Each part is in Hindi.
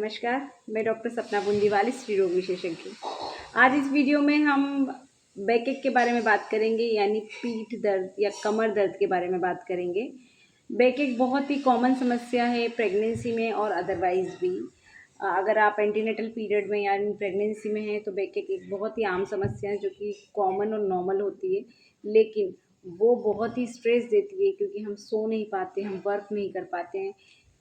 नमस्कार, मैं डॉक्टर सपना बुंदीवाल, स्त्री रोग विशेषज्ञ। आज इस वीडियो में हम बैक एक के बारे में बात करेंगे, यानी पीठ दर्द या कमर दर्द के बारे में बात करेंगे। बैक एक बहुत ही कॉमन समस्या है प्रेगनेंसी में और अदरवाइज़ भी। अगर आप एंटीनेटल पीरियड में या प्रेगनेंसी में हैं तो बैक एक बहुत ही आम समस्या है जो कि कॉमन और नॉर्मल होती है, लेकिन वो बहुत ही स्ट्रेस देती है क्योंकि हम सो नहीं पाते, हम वर्क नहीं कर पाते हैं।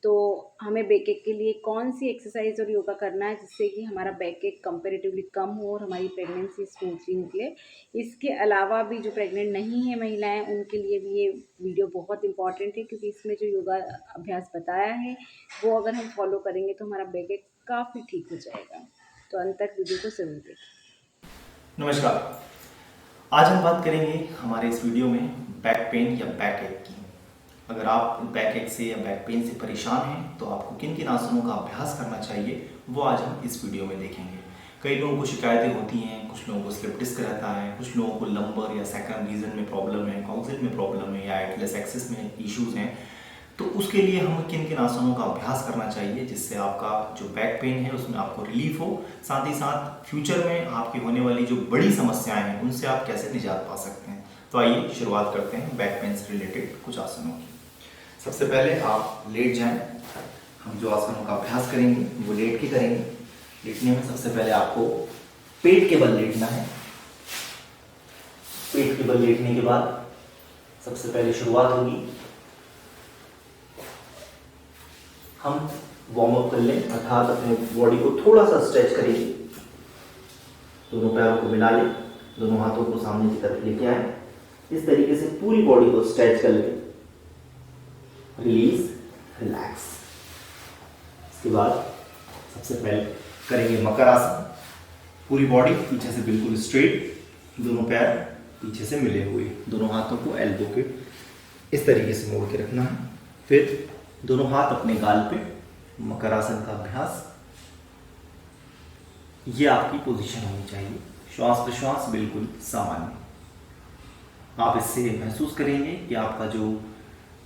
तो हमें बैक एक के लिए कौन सी एक्सरसाइज और योगा करना है जिससे कि हमारा बैक एक कंपैरेटिवली कम हो और हमारी प्रेगनेंसी स्मूथली निकले। इसके अलावा भी जो प्रेग्नेंट नहीं है महिलाएं, उनके लिए भी ये वीडियो बहुत इंपॉर्टेंट है क्योंकि इसमें जो योगा अभ्यास बताया है वो अगर हम फॉलो करेंगे तो हमारा बैक एक काफ़ी ठीक हो जाएगा। तो अंत तक वीडियो को ज़रूर देखें। नमस्कार। आज हम बात करेंगे हमारे इस वीडियो में बैक पेन या बैक एक की। अगर आप बैक एक से या बैक पेन से परेशान हैं तो आपको किन किन आसनों का अभ्यास करना चाहिए वो आज हम इस वीडियो में देखेंगे। कई लोगों को शिकायतें होती हैं, कुछ लोगों को स्लिप डिस्क रहता है, कुछ लोगों को लंबर या सैक्रम रीजन में प्रॉब्लम है, कॉक्सिल में प्रॉब्लम है या एटलस एक्सिस में इश्यूज हैं। तो उसके लिए हमें किन किन आसनों का अभ्यास करना चाहिए जिससे आपका जो बैक पेन है उसमें आपको रिलीफ हो, साथ ही साथ फ्यूचर में आपकी होने वाली जो बड़ी समस्याएं हैं उनसे आप कैसे निजात पा सकते हैं। तो आइए शुरुआत करते हैं बैक पेन से रिलेटेड कुछ आसनों की। सबसे पहले आप लेट जाएं। हम जो आसनों का अभ्यास करेंगे वो लेट के करेंगे। लेटने में सबसे पहले आपको पेट के बल लेटना है। पेट के बल लेटने के बाद सबसे पहले शुरुआत होगी, हम वार्म अप कर लें, अर्थात अपने बॉडी को थोड़ा सा स्ट्रेच करेंगे। दोनों पैरों को मिला लें, दोनों हाथों को सामने की तरफ लेके आए। इस तरीके से पूरी बॉडी को स्ट्रेच कर लें। Release, relax. इसके बाद सबसे पहले करेंगे मकर आसन। पूरी बॉडी पीछे से बिल्कुल स्ट्रेट, दोनों पैर पीछे से मिले हुए, दोनों हाथों को एल्बो के इस तरीके से मोड़ के रखना है। फिर दोनों हाथ अपने गाल पे, मकर आसन का अभ्यास। ये आपकी पोजीशन होनी चाहिए। श्वास प्रश्वास बिल्कुल सामान्य। आप इससे महसूस करेंगे कि आपका जो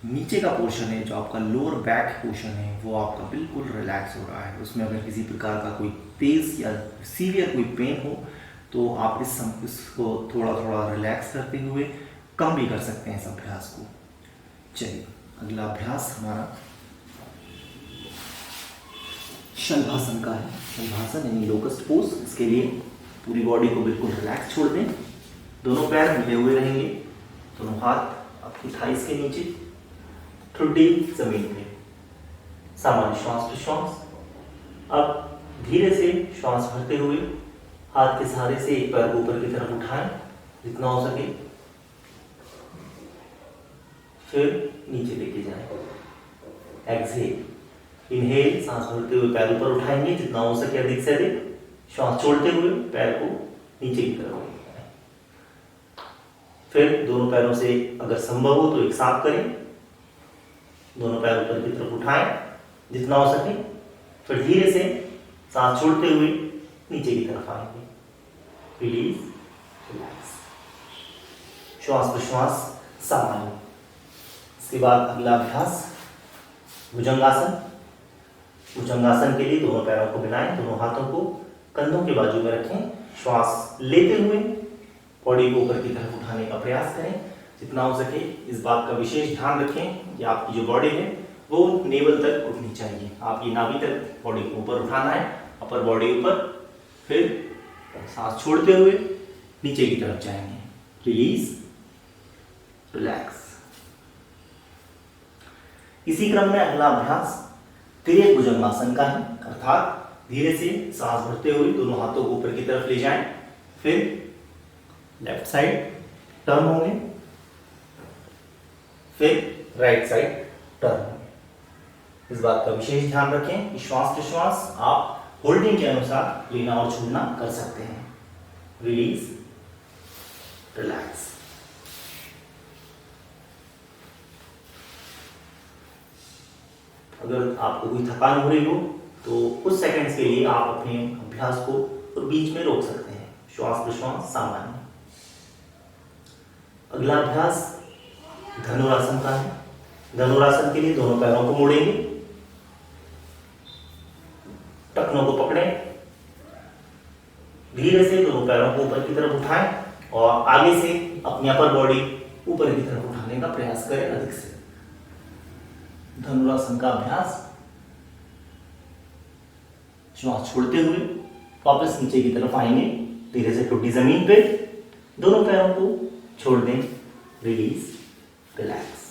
नीचे का पोर्शन है, जो आपका लोअर बैक पोर्शन है, वो आपका बिल्कुल रिलैक्स हो रहा है। उसमें अगर किसी प्रकार का कोई तेज या सीवियर कोई पेन हो तो आप इसको थोड़ा थोड़ा रिलैक्स करते हुए कम भी कर सकते हैं इस अभ्यास को। चलिए, अगला अभ्यास हमारा शलभासन का है। शलभासन यानी लोकस्ट पोज। इसके लिए पूरी बॉडी को बिल्कुल रिलैक्स छोड़ दें। दोनों पैर मिले हुए रहेंगे, दोनों हाथ आपकी थाइस के नीचे, ठुड्डी जमीन पे। सामान्य श्वास प्रश्वास। अब धीरे से श्वास भरते हुए हाथ के सहारे से एक पैर को ऊपर की तरफ उठाएं जितना हो सके, फिर नीचे लेके जाएं। एक्सहेल, इनहेल, सांस भरते हुए पैर ऊपर उठाएंगे जितना हो सके, अधिक से अधिक। श्वास छोड़ते हुए पैर को नीचे की तरफ लेके जाएं। फिर दोनों पैरों से अगर संभव हो तो एक साथ करें। दोनों पैर ऊपर की तरफ उठाएं जितना हो सके, फिर धीरे से सांस छोड़ते हुए नीचे की तरफ आएंगे। Release, relax. श्वास प्रश्वास सामान्य। इसके बाद अगला अभ्यास भुजंगासन। भुजंगासन के लिए दोनों पैरों को मिलाएं, दोनों हाथों को कंधों के बाजू में रखें। श्वास लेते हुए बॉडी को ऊपर की तरफ उठाने का प्रयास करें जितना हो सके। इस बात का विशेष ध्यान रखें कि आपकी जो बॉडी है वो नेवल तक उठनी चाहिए। आपकी नाभि तक बॉडी को ऊपर उठाना है, अपर बॉडी ऊपर। फिर सांस छोड़ते हुए नीचे की तरफ जाएंगे। Release, relax. इसी क्रम में अगला अभ्यास तिर्यक भुजंगासन का है, अर्थात धीरे से सांस भरते हुए दोनों हाथों को ऊपर की तरफ ले जाएं। फिर लेफ्ट साइड टर्न होंगे, फिर राइट साइड टर्न होंगे। इस बात का विशेष ध्यान रखें कि श्वास प्रश्वास आप होल्डिंग के अनुसार लेना और छोड़ना कर सकते हैं। Release, relax. अगर आपको कोई थकान हो रही हो तो कुछ सेकंड्स के लिए आप अपने अभ्यास को और बीच में रोक सकते हैं। श्वास प्रश्वास सामान्य। अगला अभ्यास धनुरासन का है। धनुरासन के लिए दोनों पैरों को मोड़ेंगे, टखनों को पकड़ें, धीरे से दोनों पैरों को ऊपर की तरफ उठाएं और आगे से अपनी अपर बॉडी ऊपर की तरफ उठाने का प्रयास करें अधिक से। धनुरासन का अभ्यास। श्वास छोड़ते हुए वापस नीचे की तरफ आएंगे, धीरे से टूटी जमीन पे दोनों पैरों को छोड़ दें, रिलीज, रिलैक्स।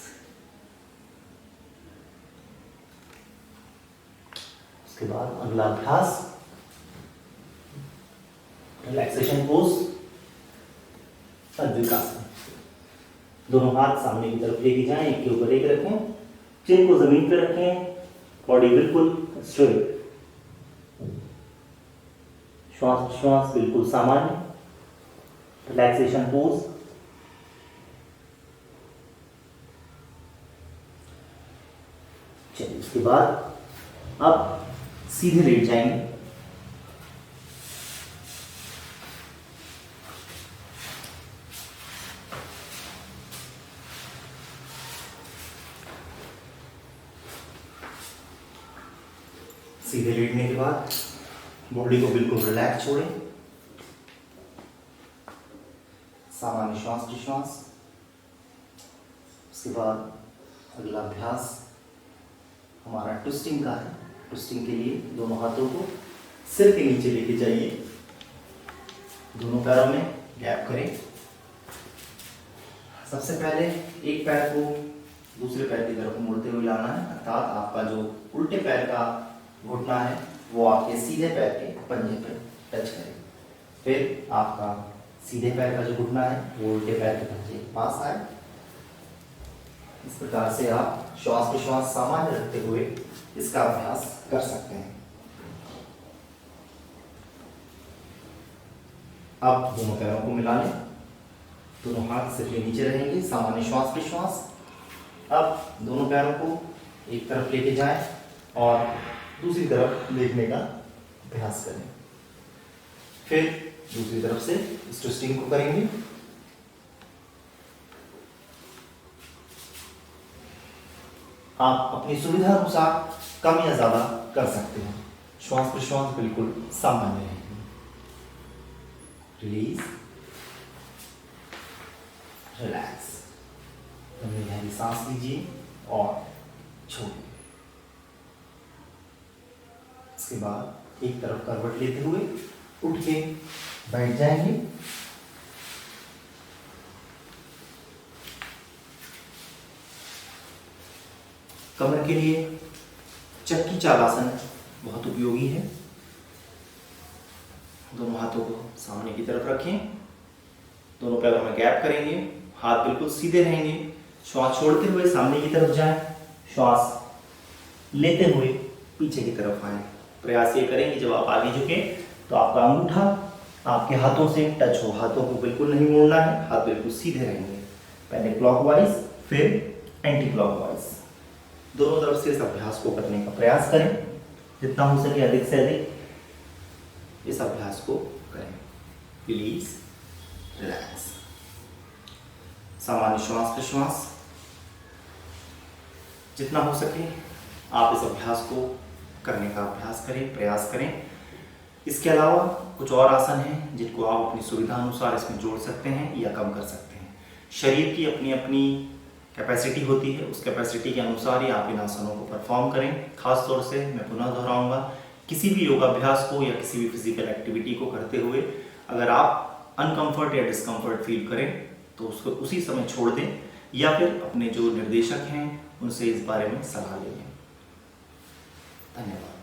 उसके बाद अगला अभ्यास रिलैक्सेशन पोज, अद्विकासन। दोनों हाथ सामने की तरफ लेके जाएं, एक के ऊपर एक रखें, चिन को जमीन पर रखें, बॉडी बिल्कुल स्ट्रेट, श्वास बिल्कुल सामान्य, रिलैक्सेशन पोज। चलिए, इसके बाद अब सीधे लेट जाएंगे, सीधे लेटने के बाद बॉडी को बिल्कुल रिलैक्स छोड़ें, सामान्य श्वास प्रश्वास। उसके बाद अगला अभ्यास हमारा ट्विस्टिंग का है। ट्विस्टिंग के लिए दोनों हाथों को सिर के नीचे लेके जाइए, दोनों पैरों में गैप करें। सबसे पहले एक पैर को दूसरे पैर की तरफ मुड़ते हुए लाना है, अर्थात आपका जो उल्टे पैर का घुटना है वो आपके सीधे पैर के पंजे पर टच करे। फिर आपका सीधे पैर का जो घुटना है वो उल्टे पैर के पंजे के पास आए। इस प्रकार से आप श्वास प्रश्वास सामान्य रखते हुए इसका अभ्यास कर सकते हैं। अब दोनों पैरों को मिला लें, दोनों हाथ सिर के नीचे रहेंगे, सामान्य श्वास प्रश्वास। अब दोनों पैरों को एक तरफ लेके जाएं और दूसरी तरफ देखने का अभ्यास करें। फिर दूसरी तरफ से इस ट्विस्टिंग को करेंगे। आप अपनी सुविधा अनुसार कम या ज्यादा कर सकते हैं। श्वास प्रश्वास बिल्कुल सामान्य रहेगी। Release, relax. गहरी सांस लीजिए और छोड़िए। इसके बाद एक तरफ करवट लेते हुए उठ के बैठ जाएंगे। कमर के लिए चक्की चालासन बहुत उपयोगी है। दोनों हाथों को सामने की तरफ रखें, दोनों पैरों में गैप करेंगे, हाथ बिल्कुल सीधे रहेंगे। श्वास छोड़ते हुए सामने की तरफ जाएं, श्वास लेते हुए पीछे की तरफ आए। प्रयास ये करेंगे जब आप आगे झुकें तो आपका अंगूठा आपके हाथों से टच हो। हाथों को बिल्कुल नहीं मोड़ना है, हाथ बिल्कुल सीधे रहेंगे। पहले क्लॉकवाइज फिर एंटी क्लॉकवाइज, दोनों तरफ से इस अभ्यास को करने का प्रयास करें। जितना हो सके अधिक से अधिक इस अभ्यास को करें। रिलीज, रिलैक्स, सामान्य श्वास प्रश्वास। जितना हो सके आप इस अभ्यास को करने का अभ्यास करें, प्रयास करें। इसके अलावा कुछ और आसन हैं जिनको आप अपनी सुविधा अनुसार इसमें जोड़ सकते हैं या कम कर सकते हैं। शरीर की अपनी अपनी कैपेसिटी होती है, उस कैपेसिटी के अनुसार ही आप इन आसनों को परफॉर्म करें। खास तौर से मैं पुनः दोहराऊंगा, किसी भी योगाभ्यास को या किसी भी फिजिकल एक्टिविटी को करते हुए अगर आप अनकंफर्ट या डिस्कंफर्ट फील करें तो उसको उसी समय छोड़ दें या फिर अपने जो निर्देशक हैं उनसे इस बारे में सलाह लें। धन्यवाद।